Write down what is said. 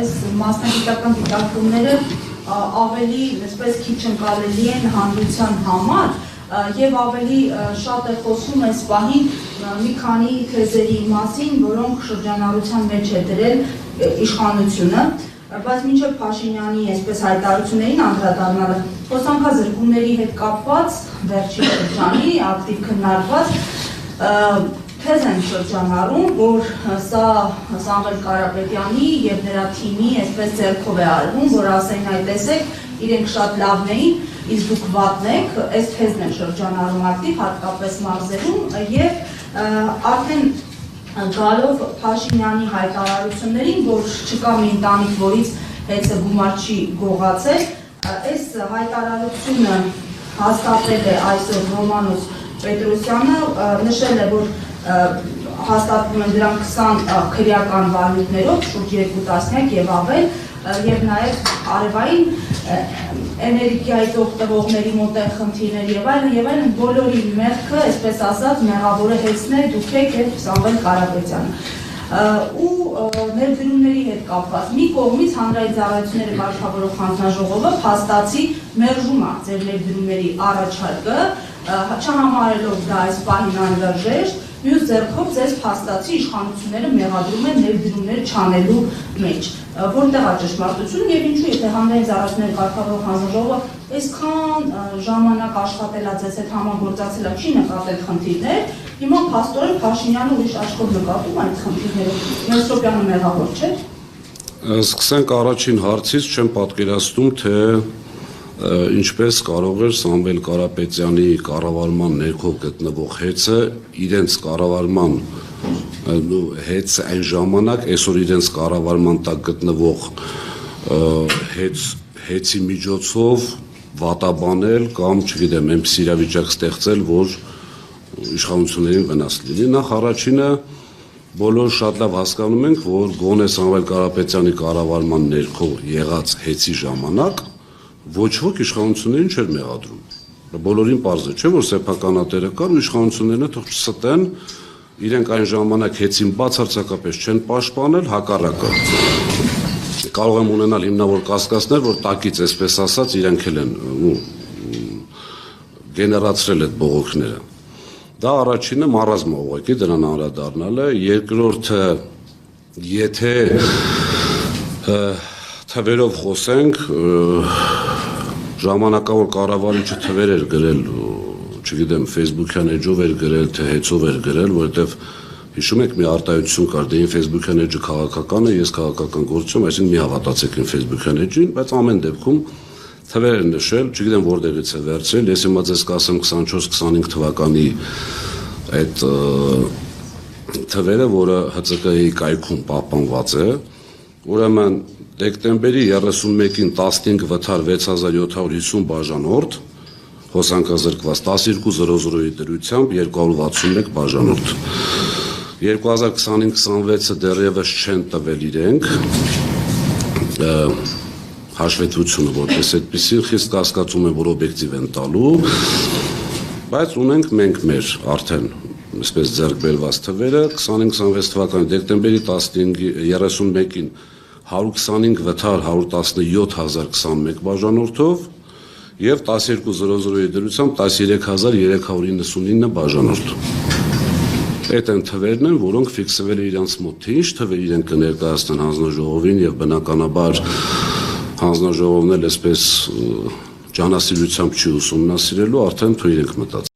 այս մասնագիտական դիտարկումները ավելի քիչ ընկալելի են հանրության համար եւ ավելի շատ է խոսում այս պահին մի քանի թեզերի մասին, որոնք շրջանառության մեջ է դրել իշխանությունը, բայց մինչև Փաշինյանի այսպես հայտարարություններին անդրադառնալը խոսանքազրկումների հետ կապված վերջին շրջանի ակտիվ քննարկված թեզ են շրջանառում, որ սա Սամվել Կարապետյանի եւ նրա թիմի այսպես ձեռքով է արվում, որ ասեն այ տեսեք, իրենք շատ լավն էին, իսկ դուք վատն եք, այս թեզն են շրջանառում ակտիվ, հատկապես մարզերում եւ արդեն գալով Փաշինյանի հայտարարություններին, որ չկա մի ընտանիք, որից հեծը գումար չի գողացել, այս հայտարարությունը հաստատել է այսօր Ռոմանոս Պետրոսյանը, նշել է, որ հաստատվում են դրանք 20 քրեական վարույթներով, շուրջ 2 տասնյակ եւ ավել, եւ նաեւ արևային էներգիայից օգտվողների մոտ են խնդիրներ եւ այլն, բոլորի մեղքը, այսպես ասած, մեղավորը հեծն է, դուք եք եւ Սամվել Կարապետյանը։ Ու ներդրումների հետ կապված մի կողմից հանրային ծառայությունների կարգավորող հանձնաժողովը փաստացի մերժում է ձեր ներդրումների առաջարկը, չհամարելով դա այս պահին անհրաժեշտ, մյուս ձեռքով ձեզ փաստացի իշխանությունները մեղադրում են ներդրումներ չանելու մեջ, որտեղ է ճշմարտությունը եւ ինչու եթե հանրային ծառայությունների կարգավորող հանձնաժողովը այսքան ժամանակ աշխատել է ձեզ հետ համագործակցել է, չի նկատել խնդիրներ, հիմա փաստորեն Փաշինյանը ուրիշ աշխով նկատում այդ խնդիրները, Մեսրոպյանը մեղավոր չէ։ Սկսենք առաջին հարցից, չեմ պատկերացնում, թե ինչպես կարող էր Սամվել Կարապետյանի կառավարման ներքո գտնվող հեծը իրենց կառավարման հեծ այն ժամանակ այսօր իրենց կառավարման տակ գտնվող հեծի միջոցով վատաբանել կամ չգիտեմ այնպես իրավիճակ ստեղծել, որ իշխանություններին վնաս լինի։ Նախ առաջինը բոլոր շատ լավ հասկանում ենք, որ գոնե Սամվել Կարապետյանի կառավարման ներքո եղած հեծի ժամանակ ոչ ոք իշխանություններին չէր մեղադրում։ Բոլորին պարզ է, չէ՞ որ սեփականատերը կար ու իշխանությունները թող չստեն, իրենք այն ժամանակ հեծին բացարձակապես չեն պաշտպանել, հակառակը։ Կարող եմ ունենալ հիմնավոր կասկածներ, որ տակից, այսպես ասած, իրենք էլ են գեներացրել այդ բողոքները։ Դա առաջինը մարազմա ուղղակի դրան անդրադառնալը, երկրորդը, եթե թվերով խոսենք, ժամանակավոր կառավարիչը թվեր էր գրել, չգիտեմ, Facebook-յան էջով էր գրել, թե հեծով էր գրել, որովհետև հիշում եք մի արտահայտություն կար, դե ին Facebook-յան էջը քաղաքական է, ես քաղաքական գործում, այսինքն մի հավատացեք ին Facebook-յան էջին, բայց ամեն դեպքում թվեր էր նշել, չգիտեմ որտեղից է վերցրել, ես հիմա ձեզ կասեմ 24-25 թվականի այդ թվերը, որը ՀԾԿ-ի կայքում պահպանված է, ուրեմն դեկտեմբերի 31-ին 15 վթար 6750 բաժանորդ, հոսանքազրկված 12:00-ի դրությամբ 261 բաժանորդ։ 2025-26-ը դեռևս չեն տվել իրենք հաշվետվությունը որպես այդպեսի, խիստ կասկածում եմ, որ օբյեկտիվ են տալու, բայց ունենք մենք մեր արդեն այսպես ձեռք բերված թվերը 25-26 թվականի դեկտեմբերի 31-ին 125 վթար 117,021 բաժանորդով եւ 12:00-ի դրությամբ 13,399 բաժանորդ։ Այդ են թվերն են, որոնք ֆիքսվել է իրանց մոտ, թե ինչ թվեր իրենք կներկայացնեն հանձնաժողովին եւ բնականաբար հանձնաժողովն էլ այսպես ջանասիրությամբ չի ուսումնասիրելու, արդեն թույլ ենք մտած։